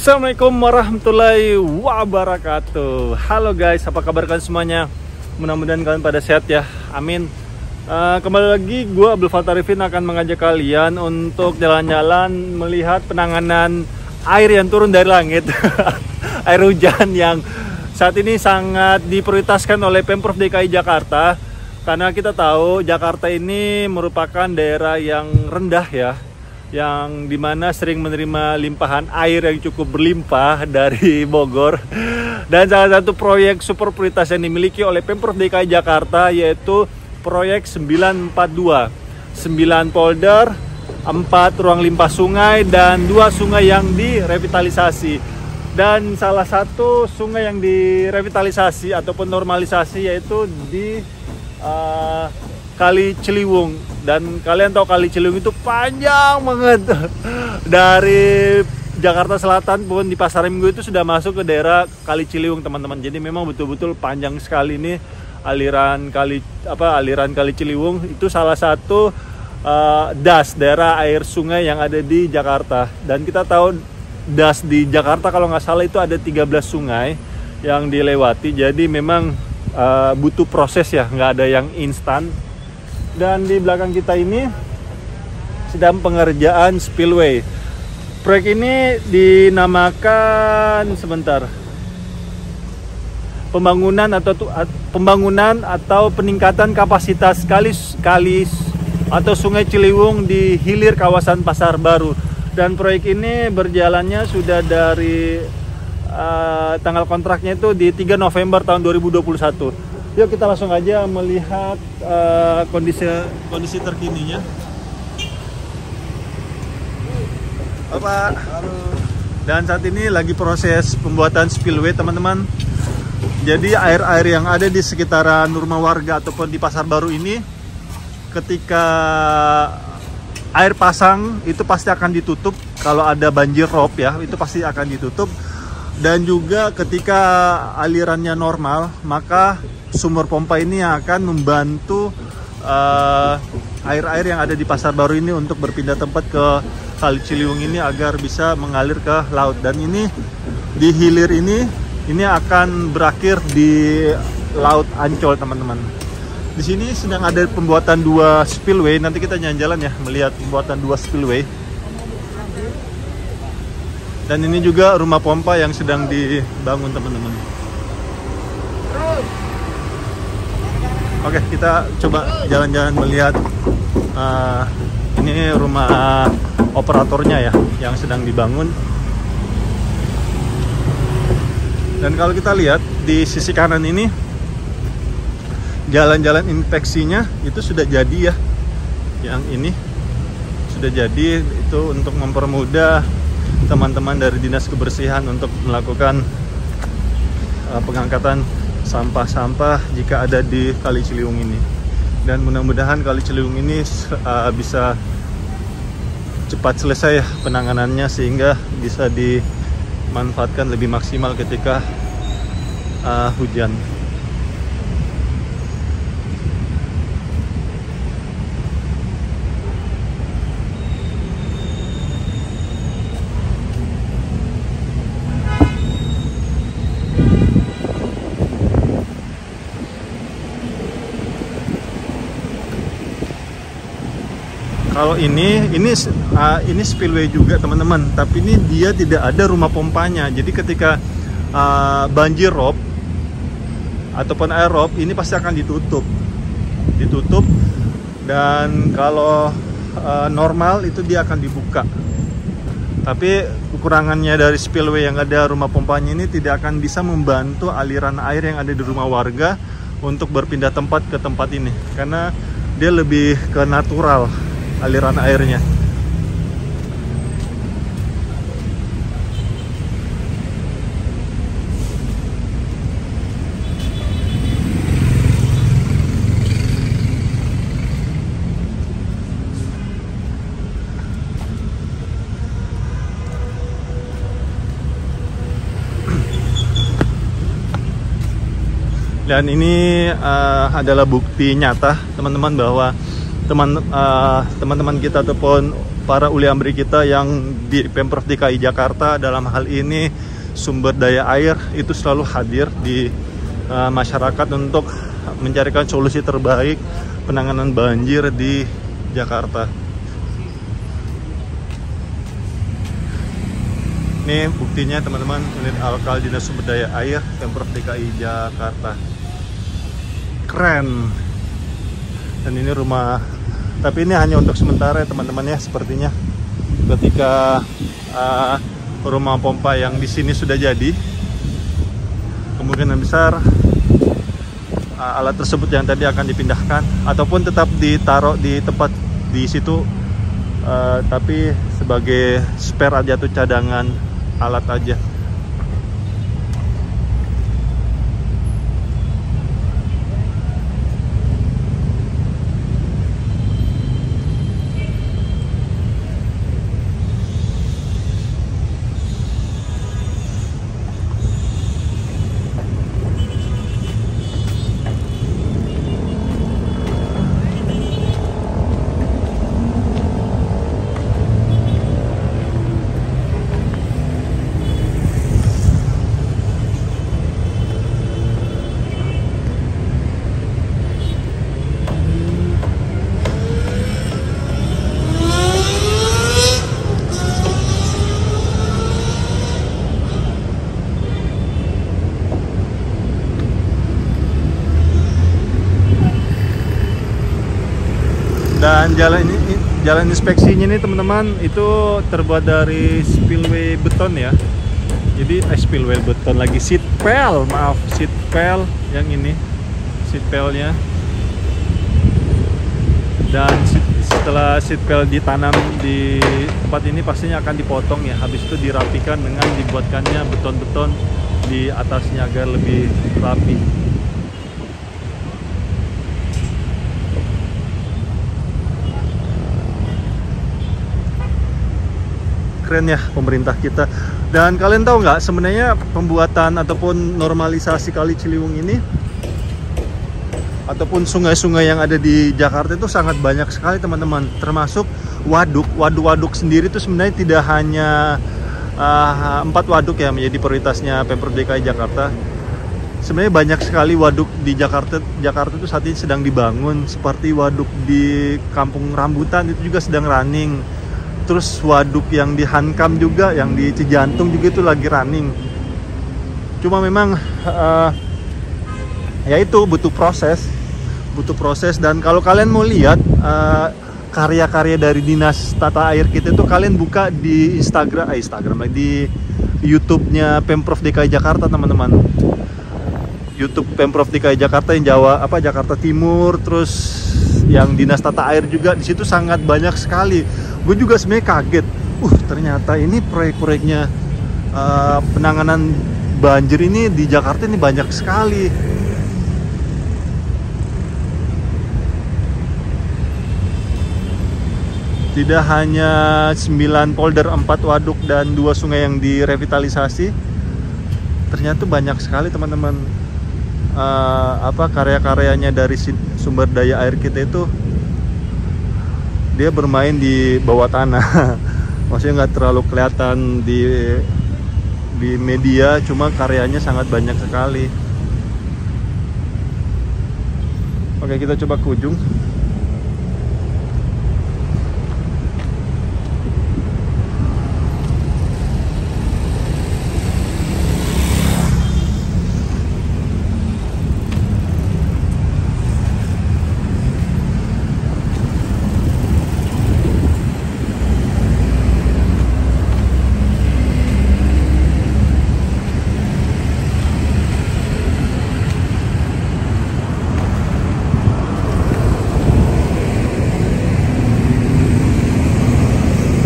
Assalamualaikum warahmatullahi wabarakatuh. Halo guys, apa kabar kalian semuanya? Mudah-mudahan kalian pada sehat ya, amin. Kembali lagi, gue Abdul Fattah Arifin akan mengajak kalian untuk jalan-jalan melihat penanganan air yang turun dari langit. Air hujan yang saat ini sangat diprioritaskan oleh Pemprov DKI Jakarta. Karena kita tahu Jakarta ini merupakan daerah yang rendah ya, yang dimana sering menerima limpahan air yang cukup berlimpah dari Bogor. Dan salah satu proyek super prioritas yang dimiliki oleh Pemprov DKI Jakarta yaitu proyek 942, 9 polder, 4 ruang limpah sungai, dan 2 sungai yang direvitalisasi. Dan salah satu sungai yang direvitalisasi ataupun normalisasi yaitu di Kali Ciliwung. Dan kalian tahu Kali Ciliwung itu panjang banget. Dari Jakarta Selatan pun di Pasar Minggu itu sudah masuk ke daerah Kali Ciliwung, teman-teman. Jadi memang betul-betul panjang sekali ini aliran Kali Ciliwung. Itu salah satu das, daerah air sungai yang ada di Jakarta. Dan kita tahu das di Jakarta kalau nggak salah itu ada 13 sungai yang dilewati. Jadi memang butuh proses ya, nggak ada yang instan. Dan di belakang kita ini sedang pengerjaan spillway. Proyek ini dinamakan pembangunan atau peningkatan kapasitas kali atau Sungai Ciliwung di hilir kawasan Pasar Baru. Dan proyek ini berjalannya sudah dari tanggal kontraknya itu di 3 November tahun 2021. Yuk kita langsung aja melihat kondisi terkininya. Bapak. Dan saat ini lagi proses pembuatan spillway, teman-teman. Jadi air-air yang ada di sekitaran rumah warga ataupun di Pasar Baru ini, ketika air pasang itu pasti akan ditutup. Kalau ada banjir rob ya, itu pasti akan ditutup. Dan juga ketika alirannya normal, maka sumber pompa ini yang akan membantu air-air yang ada di Pasar Baru ini untuk berpindah tempat ke Kali Ciliwung ini agar bisa mengalir ke laut. Dan ini di hilir ini akan berakhir di Laut Ancol, teman-teman. Di sini sedang ada pembuatan 2 spillway. Nanti kita jalan-jalan ya melihat pembuatan 2 spillway. Dan ini juga rumah pompa yang sedang dibangun, teman-teman. Oke, kita coba jalan-jalan melihat ini rumah operatornya ya, yang sedang dibangun. Dan kalau kita lihat di sisi kanan ini, jalan-jalan infeksinya itu sudah jadi ya. Yang ini sudah jadi, itu untuk mempermudah teman-teman dari Dinas Kebersihan untuk melakukan pengangkatan sampah-sampah jika ada di Kali Ciliwung ini. Dan mudah-mudahan Kali Ciliwung ini bisa cepat selesai penanganannya sehingga bisa dimanfaatkan lebih maksimal ketika hujan. Kalau ini spillway juga, teman-teman, tapi ini dia tidak ada rumah pompanya. Jadi ketika banjir rob ataupun air rob, ini pasti akan ditutup. Dan kalau normal itu dia akan dibuka. Tapi kekurangannya dari spillway yang ada rumah pompanya ini tidak akan bisa membantu aliran air yang ada di rumah warga untuk berpindah tempat ke tempat ini, karena dia lebih ke natural aliran airnya. Dan ini adalah bukti nyata, teman-teman, bahwa teman-teman kita ataupun para uli amri kita yang di Pemprov DKI Jakarta dalam hal ini sumber daya air itu selalu hadir di masyarakat untuk mencarikan solusi terbaik penanganan banjir di Jakarta. Ini buktinya teman-teman, unit alkal dinas sumber daya air Pemprov DKI Jakarta. Keren. Dan ini rumah, tapi ini hanya untuk sementara ya teman-teman ya, sepertinya ketika rumah pompa yang di sini sudah jadi, kemungkinan besar alat tersebut yang tadi akan dipindahkan ataupun tetap ditaruh di tempat di situ, tapi sebagai spare aja tuh, cadangan alat aja. Dan jalan inspeksinya ini teman-teman itu terbuat dari spillway beton ya. Jadi spillway beton lagi, seat pel, maaf, seat pel yang ini, seat pelnya. Dan setelah seat pel ditanam di tempat ini pastinya akan dipotong ya. Habis itu dirapikan dengan dibuatkannya beton-beton di atasnya agar lebih rapi. Keren ya pemerintah kita. Dan kalian tahu nggak, sebenarnya pembuatan ataupun normalisasi Kali Ciliwung ini ataupun sungai-sungai yang ada di Jakarta itu sangat banyak sekali teman-teman. Termasuk waduk sendiri itu sebenarnya tidak hanya 4 waduk ya menjadi prioritasnya Pemprov DKI Jakarta. Sebenarnya banyak sekali waduk di Jakarta itu saat ini sedang dibangun, seperti waduk di Kampung Rambutan itu juga sedang running. Terus waduk yang di Hankam juga, yang di Cijantung juga itu lagi running. Cuma memang ya itu butuh proses. Dan kalau kalian mau lihat karya-karya dari Dinas Tata Air kita itu, kalian buka di Instagram di YouTube-nya Pemprov DKI Jakarta teman-teman. YouTube Pemprov DKI Jakarta yang Jakarta Timur, terus yang Dinas Tata Air juga di situ sangat banyak sekali. Gue juga sebenarnya kaget, ternyata ini proyek-proyeknya penanganan banjir ini di Jakarta ini banyak sekali. Tidak hanya 9 polder, 4 waduk dan 2 sungai yang direvitalisasi, ternyata banyak sekali teman-teman karya-karyanya dari sumber daya air kita itu. Dia bermain di bawah tanah. Maksudnya nggak terlalu kelihatan di media, cuma karyanya sangat banyak sekali. Oke, kita coba ke ujung.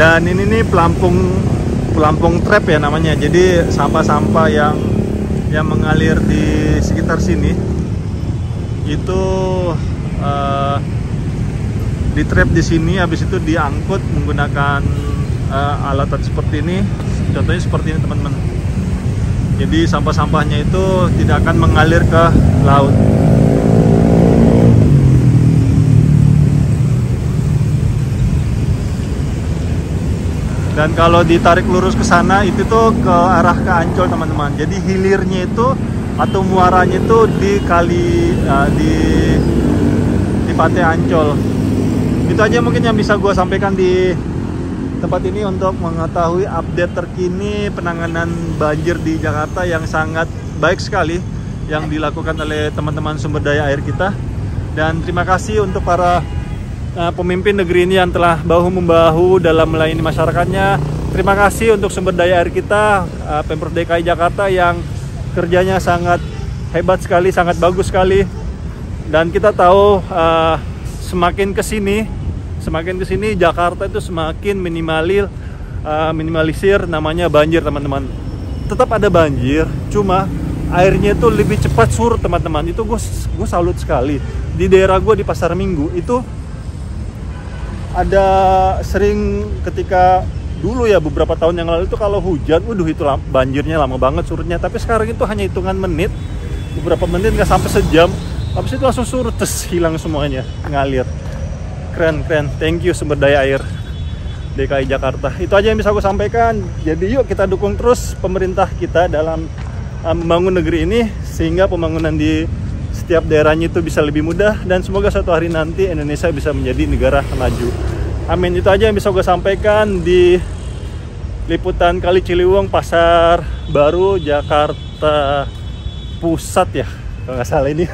Dan ini nih pelampung trap ya namanya. Jadi sampah-sampah yang mengalir di sekitar sini itu di trap di sini, habis itu diangkut menggunakan alat seperti ini. Contohnya seperti ini teman-teman. Jadi sampah-sampahnya itu tidak akan mengalir ke laut. Dan kalau ditarik lurus ke sana itu tuh ke arah ke Ancol teman-teman. Jadi hilirnya itu atau muaranya itu di kali di Pantai Ancol. Itu aja mungkin yang bisa gue sampaikan di tempat ini untuk mengetahui update terkini penanganan banjir di Jakarta yang sangat baik sekali yang dilakukan oleh teman-teman sumber daya air kita. Dan terima kasih untuk para pemimpin negeri ini yang telah bahu-membahu dalam melayani masyarakatnya. Terima kasih untuk sumber daya air kita, Pemprov DKI Jakarta yang kerjanya sangat hebat sekali, sangat bagus sekali. Dan kita tahu semakin kesini Jakarta itu semakin minimalisir namanya banjir teman-teman. Tetap ada banjir, cuma airnya itu lebih cepat surut teman-teman. Itu gue salut sekali. Di daerah gue di Pasar Minggu itu ada sering ketika dulu ya beberapa tahun yang lalu itu kalau hujan, itu banjirnya lama banget surutnya. Tapi sekarang itu hanya hitungan menit, beberapa menit nggak sampai sejam, habis itu langsung surut, terus hilang semuanya, ngalir. Keren. Thank you sumber daya air DKI Jakarta. Itu aja yang bisa aku sampaikan. Jadi yuk kita dukung terus pemerintah kita dalam membangun negeri ini sehingga pembangunan di setiap daerahnya itu bisa lebih mudah dan semoga suatu hari nanti Indonesia bisa menjadi negara maju. Amin. Itu aja yang bisa gue sampaikan di liputan Kali Ciliwung, Pasar Baru, Jakarta Pusat ya kalau nggak salah ini.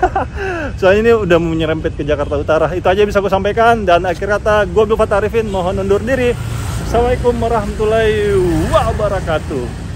Soalnya ini udah mau nyerempet ke Jakarta Utara. Itu aja yang bisa gue sampaikan dan akhir kata gue Abdul Fatah Arifin mohon undur diri. Assalamualaikum warahmatullahi wabarakatuh.